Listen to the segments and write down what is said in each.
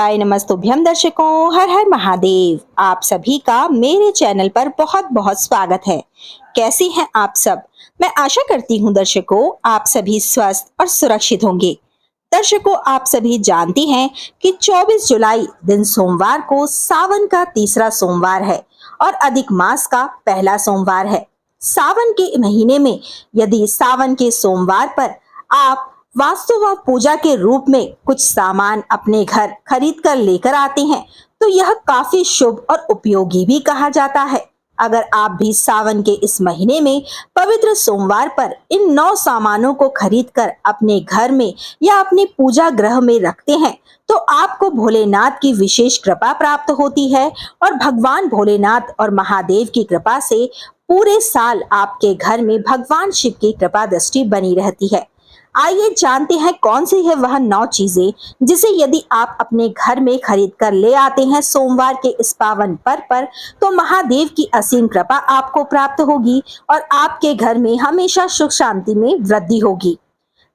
हाय नमस्तुभ्यम दर्शकों, हर हर महादेव। आप सभी का मेरे चैनल पर बहुत बहुत स्वागत है। कैसे हैं आप सब? मैं आशा करती हूं दर्शकों आप सभी स्वस्थ और सुरक्षित होंगे। दर्शकों, आप सभी जानती हैं कि 24 जुलाई दिन सोमवार को सावन का तीसरा सोमवार है और अधिक मास का पहला सोमवार है। सावन के महीने में यदि सावन के सोमवार पर आप वास्तु व पूजा के रूप में कुछ सामान अपने घर खरीद कर लेकर आते हैं तो यह काफी शुभ और उपयोगी भी कहा जाता है। अगर आप भी सावन के इस महीने में पवित्र सोमवार पर इन 9 सामानों को खरीदकर अपने घर में या अपने पूजा गृह में रखते हैं तो आपको भोलेनाथ की विशेष कृपा प्राप्त होती है और भगवान भोलेनाथ और महादेव की कृपा से पूरे साल आपके घर में भगवान शिव की कृपा दृष्टि बनी रहती है। आइए जानते हैं कौन सी है वह 9 चीजें जिसे यदि आप अपने घर में खरीद कर ले आते हैं सोमवार के इस पावन पर्व पर तो महादेव की असीम कृपा आपको प्राप्त होगी और आपके घर में हमेशा सुख शांति में वृद्धि होगी।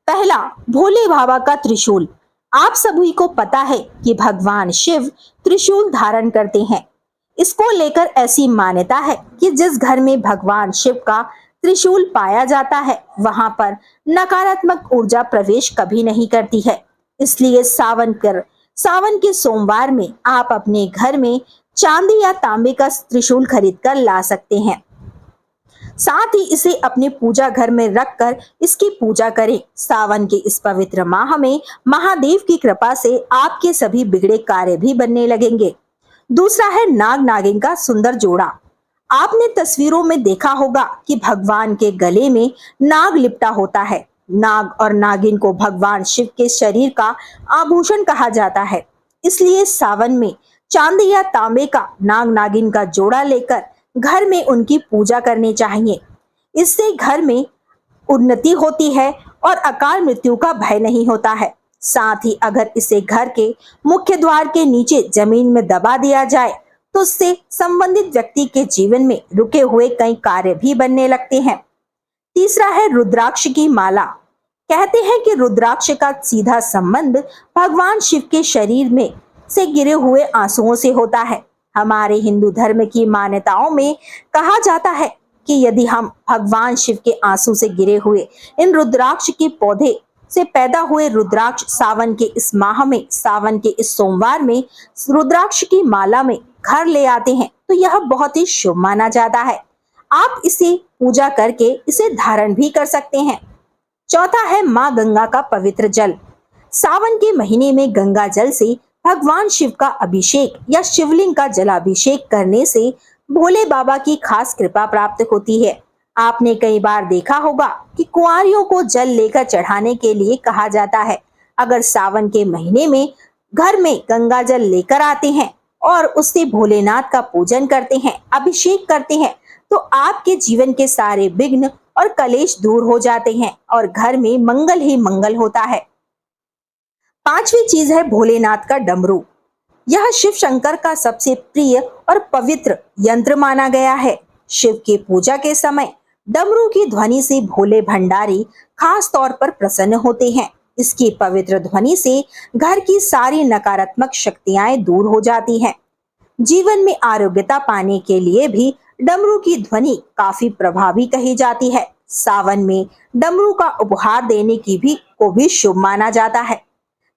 पहला, भोले बाबा का त्रिशूल। आप सभी को पता है कि भगवान शिव त्रिशूल धारण करते हैं। इसको लेकर ऐसी मान्यता है कि जिस घर में भगवान शिव का त्रिशूल पाया जाता है वहां पर नकारात्मक ऊर्जा प्रवेश कभी नहीं करती है। इसलिए सावन के सोमवार में आप अपने घर में चांदी या तांबे का त्रिशूल खरीद कर ला सकते हैं। साथ ही इसे अपने पूजा घर में रखकर इसकी पूजा करें। सावन के इस पवित्र माह में महादेव की कृपा से आपके सभी बिगड़े कार्य भी बनने लगेंगे। दूसरा है नाग नागिन का सुंदर जोड़ा। आपने तस्वीरों में देखा होगा कि भगवान के गले में नाग लिपटा होता है। नाग और नागिन को भगवान शिव के शरीर का आभूषण कहा जाता है। इसलिए सावन में चांदी या तांबे का नाग नागिन का जोड़ा लेकर घर में उनकी पूजा करनी चाहिए। इससे घर में उन्नति होती है और अकाल मृत्यु का भय नहीं होता है। साथ ही अगर इसे घर के मुख्य द्वार के नीचे जमीन में दबा दिया जाए तो उससे संबंधित व्यक्ति के जीवन में रुके हुए कई कार्य भी बनने लगते हैं। तीसरा है रुद्राक्ष की माला। कहते हैं कि रुद्राक्ष का सीधा संबंध भगवान शिव के शरीर में से गिरे हुए आंसुओं से होता है। हमारे हिंदू धर्म की मान्यताओं में कहा जाता है कि यदि हम भगवान शिव के आंसू से गिरे हुए इन रुद्राक्ष के पौधे से पैदा हुए रुद्राक्ष सावन के इस माह में सावन के इस सोमवार में रुद्राक्ष की माला में घर ले आते हैं तो यह बहुत ही शुभ माना जाता है। आप इसे पूजा करके इसे धारण भी कर सकते हैं। चौथा है माँ गंगा का पवित्र जल। सावन के महीने में गंगा जल से भगवान शिव का अभिषेक या शिवलिंग का जलाभिषेक करने से भोले बाबा की खास कृपा प्राप्त होती है। आपने कई बार देखा होगा कि कुंवारियों को जल लेकर चढ़ाने के लिए कहा जाता है। अगर सावन के महीने में घर में गंगा जल लेकर आते हैं और उससे भोलेनाथ का पूजन करते हैं, अभिषेक करते हैं तो आपके जीवन के सारे विघ्न और कलेश दूर हो जाते हैं और घर में मंगल ही मंगल होता है। पांचवी चीज है भोलेनाथ का डमरू। यह शिव शंकर का सबसे प्रिय और पवित्र यंत्र माना गया है। शिव की पूजा के समय डमरू की ध्वनि से भोले भंडारी खास तौर पर प्रसन्न होते हैं। इसकी पवित्र ध्वनि से घर की सारी नकारात्मक शक्तियां दूर हो जाती हैं। जीवन में आरोग्यता पाने के लिए भी डमरू की ध्वनि काफी प्रभावी कही जाती है। सावन में डमरू का उपहार देने को भी शुभ माना जाता है।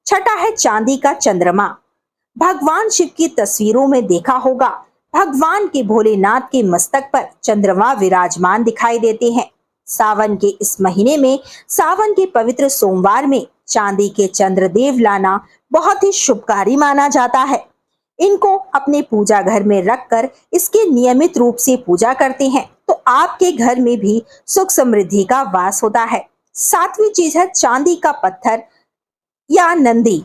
छठा है चांदी का चंद्रमा। भगवान शिव की तस्वीरों में देखा होगा भगवान के भोलेनाथ के मस्तक पर चंद्रमा विराजमान दिखाई देते हैं। सावन के इस महीने में सावन के पवित्र सोमवार में चांदी के चंद्रदेव लाना बहुत ही शुभकारी माना जाता है। इनको अपने पूजा घर में रखकर इसके नियमित रूप से पूजा करते हैं तो आपके घर में भी सुख समृद्धि का वास होता है। सातवीं चीज है चांदी का पत्थर या नंदी।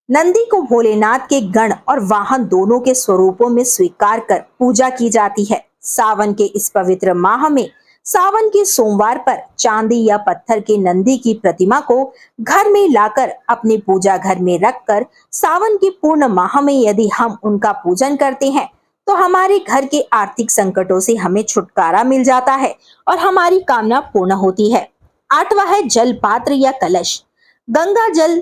नंदी को भोलेनाथ के गण और वाहन दोनों के स्वरूपों में स्वीकार कर पूजा की जाती है। सावन के इस पवित्र माह में सावन के सोमवार पर चांदी या पत्थर के नंदी की प्रतिमा को घर में लाकर अपने पूजा घर में रखकर सावन के पूर्ण माह में यदि हम उनका पूजन करते हैं तो हमारे घर के आर्थिक संकटों से हमें छुटकारा मिल जाता है और हमारी कामना पूर्ण होती है। आठवां है जल पात्र या कलश। गंगा जल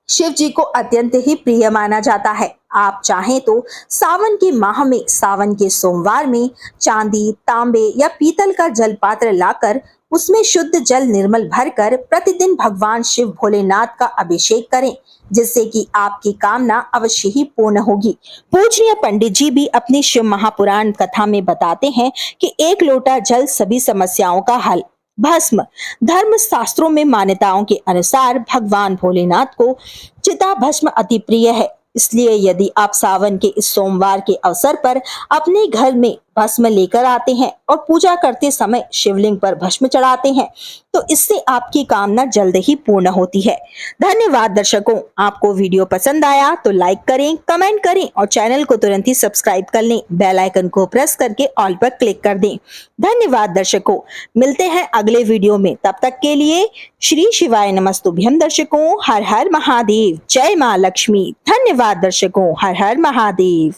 शिव जी को अत्यंत ही प्रिय माना जाता है। आप चाहें तो सावन के माह में सावन के सोमवार में चांदी, तांबे या पीतल का जल पात्र लाकर उसमें शुद्ध जल निर्मल भरकर प्रतिदिन भगवान शिव भोलेनाथ का अभिषेक करें, जिससे कि आपकी कामना अवश्य ही पूर्ण होगी। पूजनीय पंडित जी भी अपनी शिव महापुराण कथा में बताते हैं कि एक लोटा जल सभी समस्याओं का हल। भस्म। धर्म शास्त्रों में मान्यताओं के अनुसार भगवान भोलेनाथ को चिता भस्म अति प्रिय है। इसलिए यदि आप सावन के इस सोमवार के अवसर पर अपने घर में भस्म लेकर आते हैं और पूजा करते समय शिवलिंग पर भस्म चढ़ाते हैं, तो इससे आपकी कामना जल्द ही पूर्ण होती है। धन्यवाद दर्शकों, आपको वीडियो पसंद आया तो लाइक करें, कमेंट करें और चैनल को तुरंत ही सब्सक्राइब कर लें। बेल आइकन को प्रेस करके ऑल पर क्लिक कर दें। धन्यवाद दर्शकों, मिलते हैं अगले वीडियो में। तब तक के लिए श्री शिवाय नमस्तुभ्यम दर्शकों। हर हर महादेव। जय मां लक्ष्मी। धन्यवाद दर्शकों। हर हर महादेव।